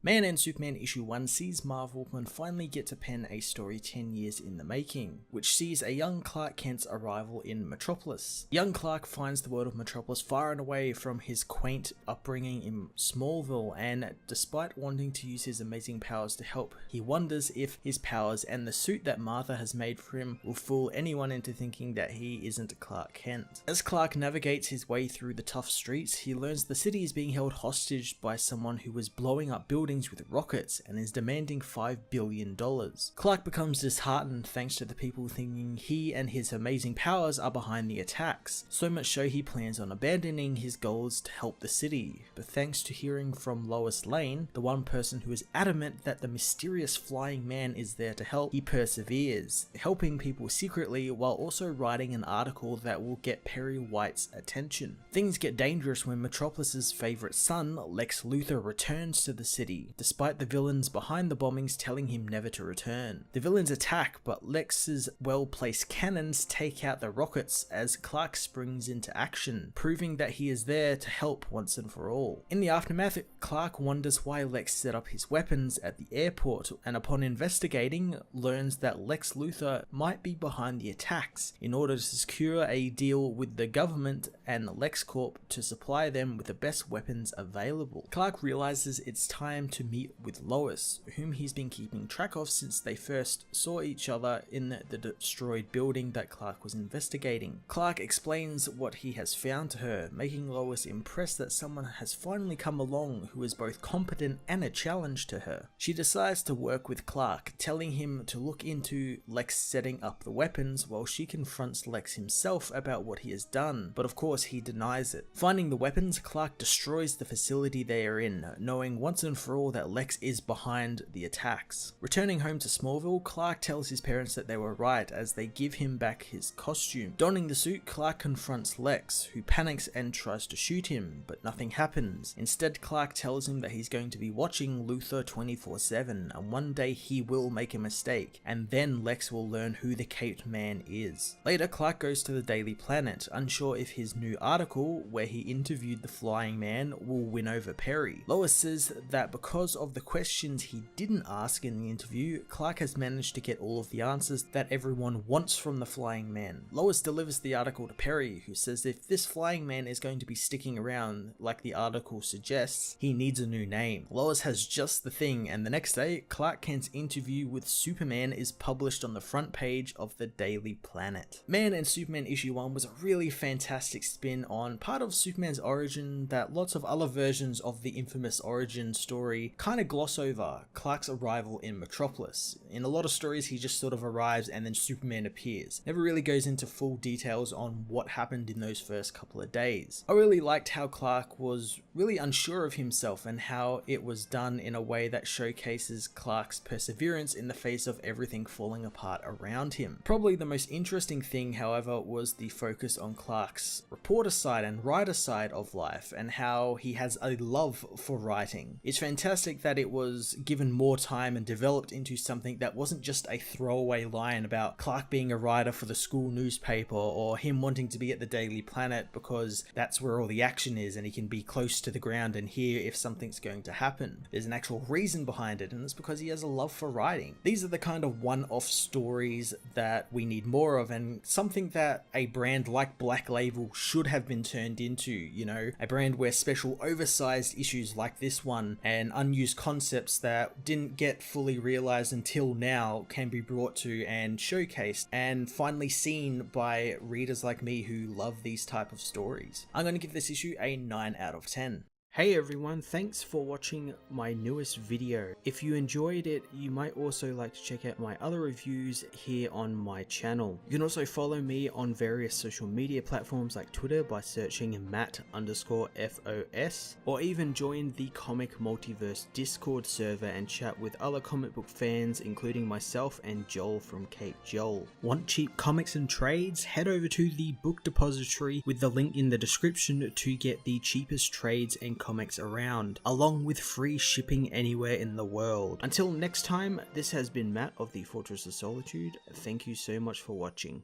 Man and Superman issue 1 sees Marvel finally get to pen a story 10 years in the making, which sees a young Clark Kent's arrival in Metropolis. Young Clark finds the world of Metropolis far and away from his quaint upbringing in Smallville, and despite wanting to use his amazing powers to help, he wonders if his powers and the suit that Martha has made for him will fool anyone into thinking that he isn't Clark Kent. As Clark navigates his way through the tough streets, he learns the city is being held hostage by someone who is blowing up buildings with rockets and is demanding $5 billion. Clark becomes disheartened thanks to the people thinking he and his amazing powers are behind the attacks, so much so he plans on abandoning his goals to help the city. But thanks to hearing from Lois Lane, the one person who is adamant that the mysterious flying man is there to help, he perseveres, helping people secretly while also writing an article that will get Perry White's attention. Things get dangerous when Metropolis's favourite son, Lex Luthor, returns to the city, despite the villains behind the bombings telling him never to return. The villains attack, but Lex's well-placed cannons take out the rockets as Clark springs into action, proving that he is there to help once and for all. In the aftermath, Clark wonders why Lex set up his weapons at the airport, and upon investigating, learns that Lex Luthor might be behind the attacks in order to secure a deal with the government and LexCorp to supply them with the best weapons available. Clark realizes it's time to meet with Lois, whom he's been keeping track of since they first saw each other in the destroyed building that Clark was investigating. Clark explains what he has found to her, making Lois impressed that someone has finally come along who is both competent and a challenge to her. She decides to work with Clark, telling him to look into Lex setting up the weapons while she confronts Lex himself about what he has done, but of course he denies it. Finding the weapons, Clark destroys the facility they are in, knowing once and for all that Lex is behind the attacks. Returning home to Smallville, Clark tells his parents that they were right as they give him back his costume. Donning the suit, Clark confronts Lex, who panics and tries to shoot him, but nothing happens. Instead, Clark tells him that he's going to be watching Luthor 24/7, and one day he will make a mistake, and then Lex will learn who the Caped Man is. Later, Clark goes to the Daily Planet, unsure if his new article, where he interviewed the Flying Man, will win over Perry. Lois says that because of the questions he didn't ask in the interview, Clark has managed to get all of the answers that everyone wants from the Flying Man. Lois delivers the article to Perry, who says if this Flying Man is going to be sticking around like the article suggests, he needs a new name. Lois has just the thing, and the next day, Clark Kent's interview with Superman is published on the front page of the Daily Planet. Man and Superman issue 1 was a really fantastic spin on part of Superman's origin that lots of other versions of the infamous origin story kind of gloss over: Clark's arrival in Metropolis. In a lot of stories, he just sort of arrives and then Superman appears. Never really goes into full details on what happened in those first couple of days. I really liked how Clark was really unsure of himself and how it was done in a way that showcases Clark's perseverance in the face of everything falling apart around him. Probably the most interesting thing, however, was the focus on Clark's reporter side and writer side of life, and how he has a love for writing. It's fantastic that it was given more time and developed into something that wasn't just a throwaway line about Clark being a writer for the school newspaper, or him wanting to be at the Daily Planet because that's where all the action is and he can be close to the ground and hear if something's going to happen. There's an actual reason behind it, and it's because he has a love for writing. These are the kind of one-off stories that we need more of, and something that a brand like Black Label should have been turned into, you know, a brand where special oversized issues like this one and unused concepts that didn't get fully realized until now can be brought to and showcased and finally seen by readers like me who love these type of stories. I'm going to give this issue a 9 out of 10. Hey everyone, thanks for watching my newest video. If you enjoyed it, you might also like to check out my other reviews here on my channel. You can also follow me on various social media platforms like Twitter by searching Matt_FOS, or even join the Comic Multiverse Discord server and chat with other comic book fans, including myself and Joel from Cape Joel. Want cheap comics and trades? Head over to the book depository with the link in the description to get the cheapest trades and comics around, along with free shipping anywhere in the world. Until next time, this has been Matt of the Fortress of Solitude. Thank you so much for watching.